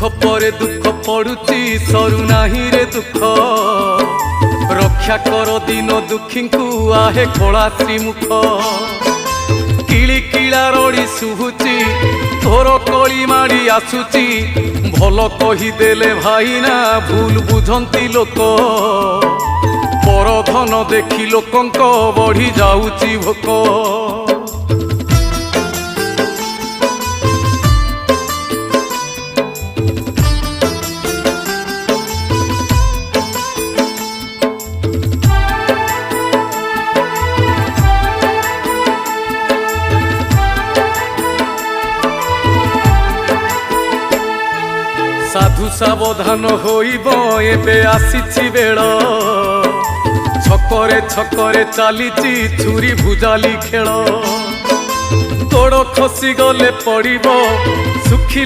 पर दुख पड़ुची सरू नाही रे दुख रक्षा कर दिन दुखी को आहे खोला श्रीमुख किली किला रड़ी शुभुची तोर कली माड़ी आसुची भल कहीदेले भाई ना भूल बुझंती लोक पर धन देखी लोकंक बढ़ी जाऊची भोक। साधु सावधान होइब एबे आसीछि बेल छकरे छकरे चलीची छुरी भुजाली खेल गोड़ खसी गले पड़िब सुखी